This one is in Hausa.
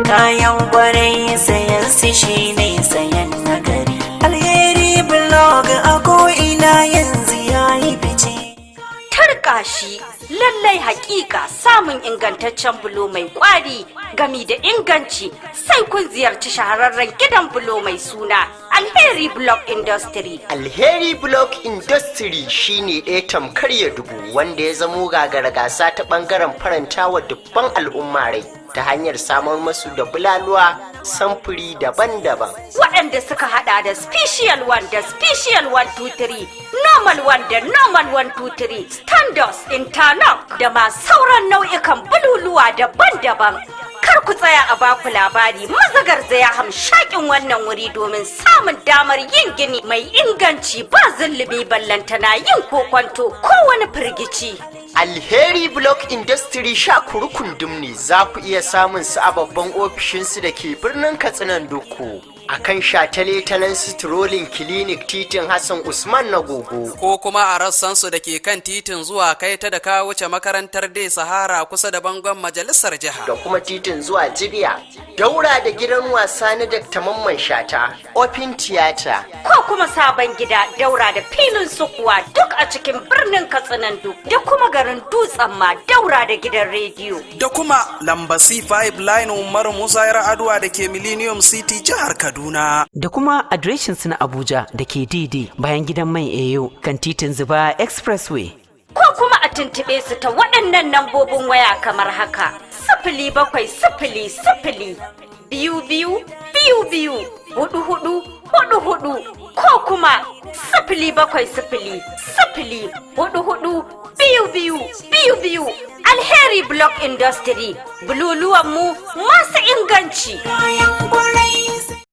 kayan kwarai sayan su shine sayan nagari. Alheri blog a ko'ina yanzu yayi fice. Tarkashi lallai hakika samun ingantaccen bulo mai kwari gami da inganci sai kun ziyarci shahararren gidan bulo mai suna Alheri Block Industry. Alheri Block Industry shine ɗaya tamkar ya dubu wanda ya zamo gagara gasa ta ɓangaren farantawa dubban al'umma rai ta hanyar samar masu da bulaluwa samfuri daban-daban. Waɗanda suka hada da Special 1 da Special 123, Normal 1 da Normal 123, Standards, Interlock da ma sauran nau'ikan bululuwa daban-daban. Kar ku tsaya a baku labari, mazagar zai hamshakin wannan wuri domin samun damar yin gini mai inganci ba zulumi ballantana yin kokwanto ko wani firgici. Alheri Block Industry sha kurkundum ne za ku iya samun su a babban ofishinsu da ke birnin Katsinan Doko. A kan shataletalen Strolling Clinic titin Hassan Usman na Gogo. Ko kuma a rassansu da ke kan titin zuwa kai ta da ka wuce makarantar Dai Sahara kusa da bangon majalisar jiha. Da kuma titin zuwa Jibiya. Daura da gidan wasa na Dr. Mamman Shata, Open Theater. Ko kuma sabon gida daura da filin sukuwa duk a cikin birnin Katsinan Duk da kuma garin Dutsen ma daura da gidan rediyo. Da kuma lamba C5 line Umar Musa Yar'adua da ke Millennium City jihar Kaduna. Da kuma adireshinsu na Abuja da ke DD bayan gidan mai Eyo kan titin Zuba Expressway. Ko kuma a tuntuɓe su ta waɗannan lambobin waya kamar haka: 0700 biyu 4444 ko kuma 0700 44 Alheri Block Industry, bululuwan mu masu inganci.